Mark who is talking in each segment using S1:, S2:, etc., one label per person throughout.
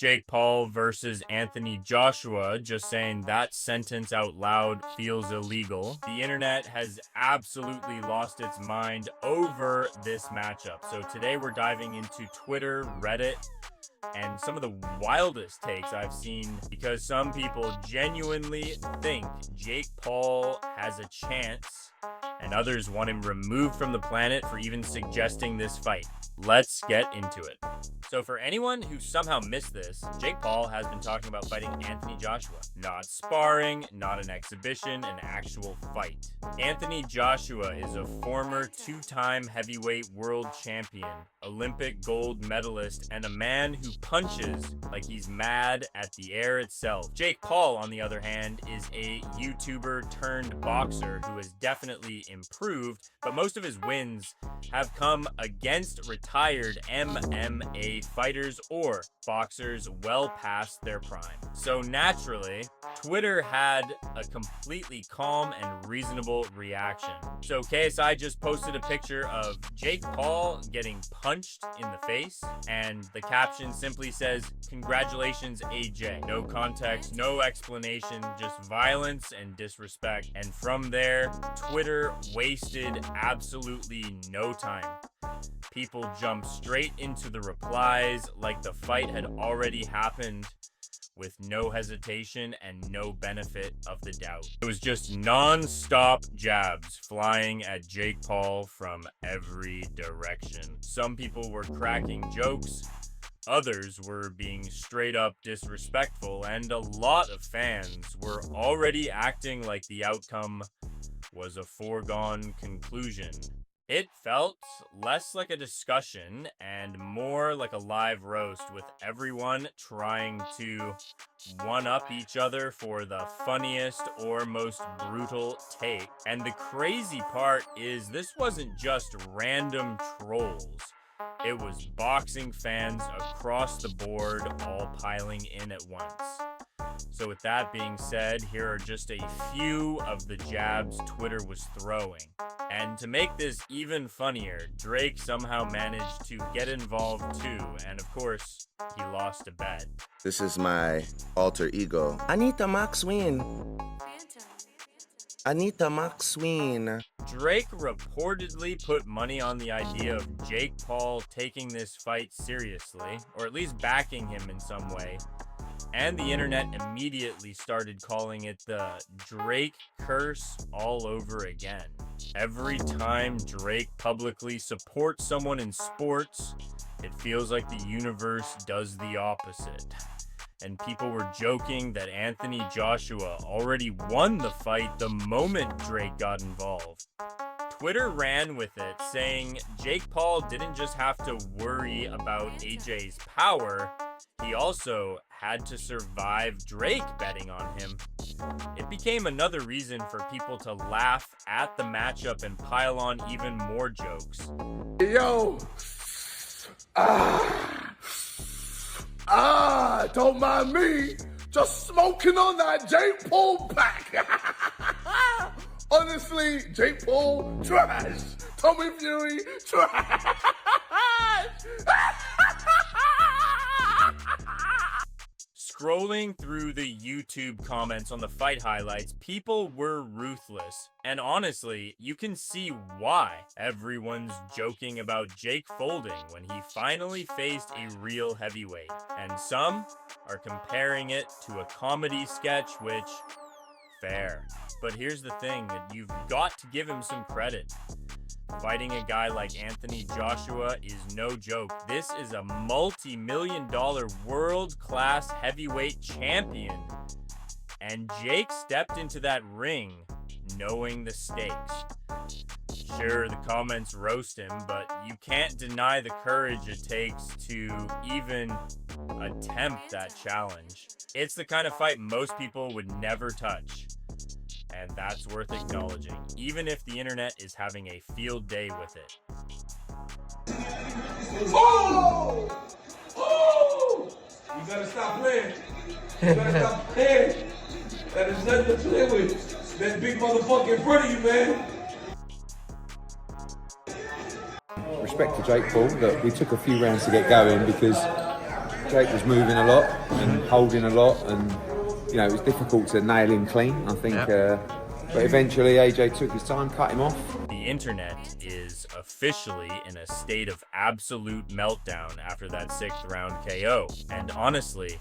S1: Jake Paul versus Anthony Joshua. Just saying that sentence out loud feels illegal. The internet has absolutely lost its mind over this matchup. So today we're diving into Twitter, Reddit, and some of the wildest takes I've seen, because some people genuinely think Jake Paul has a chance and others want him removed from the planet for even suggesting this fight. Let's get into it. So for anyone who somehow missed this, Jake Paul has been talking about fighting Anthony Joshua. Not sparring, not an exhibition, an actual fight. Anthony Joshua is a former two-time heavyweight world champion, Olympic gold medalist, and a man who punches like he's mad at the air itself. Jake Paul, on the other hand, is a YouTuber turned boxer who has definitely improved, but most of his wins have come against retired MMA fighters or boxers well past their prime. So naturally, Twitter had a completely calm and reasonable reaction. So KSI just posted a picture of Jake Paul getting punched in the face, and the caption simply says, "Congratulations, AJ." No context, no explanation, just violence and disrespect. And from there, Twitter wasted absolutely no time. People jumped straight into the replies like the fight had already happened, with no hesitation and no benefit of the doubt. It was just non-stop jabs flying at Jake Paul from every direction. Some people were cracking jokes, others were being straight up disrespectful, and a lot of fans were already acting like the outcome was a foregone conclusion. It felt less like a discussion and more like a live roast, with everyone trying to one-up each other for the funniest or most brutal take. And the crazy part is this wasn't just random trolls. It was boxing fans across the board all piling in at once. So with that being said, here are just a few of the jabs Twitter was throwing. And to make this even funnier, Drake somehow managed to get involved too, and of course, he lost a bet.
S2: This is my alter ego. Anita Maxwin. Anita Maxwin.
S1: Drake reportedly put money on the idea of Jake Paul taking this fight seriously, or at least backing him in some way. And the internet immediately started calling it the Drake curse all over again. Every time Drake publicly supports someone in sports, it feels like the universe does the opposite. And people were joking that Anthony Joshua already won the fight the moment Drake got involved. Twitter ran with it, saying Jake Paul didn't just have to worry about AJ's power, he also had to survive Drake betting on him. It became another reason for people to laugh at the matchup and pile on even more jokes.
S3: Yo! Don't mind me, just smoking on that Jake Paul pack. Honestly, Jake Paul, trash. Tommy Fury, trash.
S1: Scrolling through the YouTube comments on the fight highlights, people were ruthless. And honestly, you can see why. Everyone's joking about Jake folding when he finally faced a real heavyweight. And some are comparing it to a comedy sketch, which, fair. But here's the thing, that you've got to give him some credit. Fighting a guy like Anthony Joshua is no joke. This is a multi-million-dollar world-class heavyweight champion. And Jake stepped into that ring knowing the stakes. Sure, the comments roast him, but you can't deny the courage it takes to even attempt that challenge. It's the kind of fight most people would never touch. And that's worth acknowledging, even if the internet is having a field day with it.
S4: Oh! Oh! You gotta stop playing. You gotta stop playing. That is nothing to play with. That big motherfucker in front of you, man.
S5: Respect to Jake Paul that we took a few rounds to get going because Jake was moving a lot and holding a lot, and you know, it was difficult to nail him clean, I think. But eventually AJ took his time, cut him off.
S1: The internet is officially in a state of absolute meltdown after that 6th round KO. And honestly,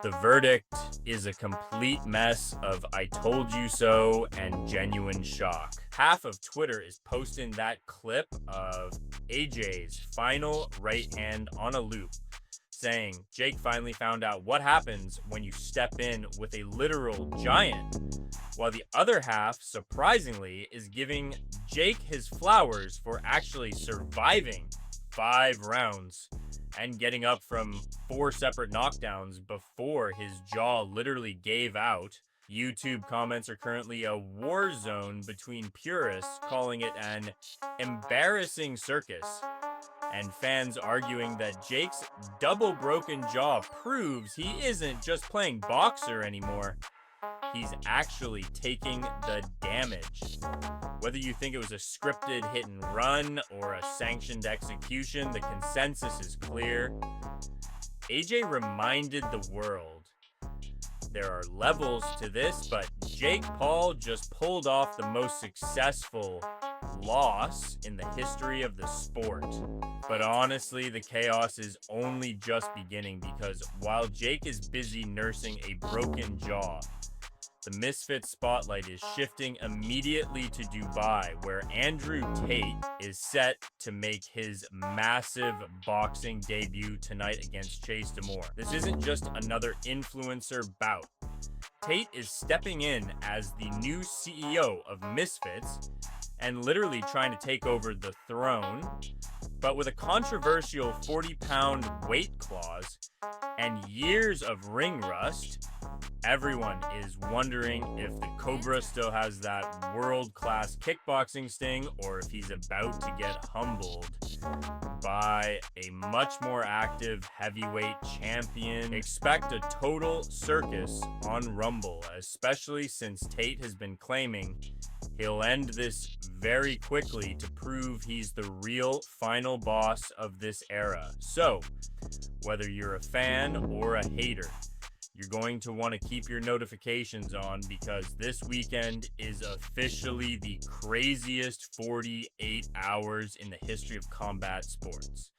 S1: the verdict is a complete mess of I told you so and genuine shock. Half of Twitter is posting that clip of AJ's final right hand on a loop, saying Jake finally found out what happens when you step in with a literal giant, while the other half, surprisingly, is giving Jake his flowers for actually surviving 5 rounds and getting up from 4 separate knockdowns before his jaw literally gave out. YouTube comments are currently a war zone between purists calling it an embarrassing circus, and fans arguing that Jake's double broken jaw proves he isn't just playing boxer anymore. He's actually taking the damage. Whether you think it was a scripted hit and run or a sanctioned execution, the consensus is clear. AJ reminded the world there are levels to this, but Jake Paul just pulled off the most successful loss in the history of the sport. But honestly, the chaos is only just beginning, because while Jake is busy nursing a broken jaw, the Misfits spotlight is shifting immediately to Dubai, where Andrew Tate is set to make his massive boxing debut tonight against Chase D'Amour. This isn't just another influencer bout. Tate is stepping in as the new CEO of Misfits and literally trying to take over the throne, but with a controversial 40-pound weight clause and years of ring rust. Everyone is wondering if the Cobra still has that world-class kickboxing sting, or if he's about to get humbled by a much more active heavyweight champion. Expect a total circus on Rumble, especially since Tate has been claiming he'll end this very quickly to prove he's the real final boss of this era. So, whether you're a fan or a hater, you're going to want to keep your notifications on, because this weekend is officially the craziest 48 hours in the history of combat sports.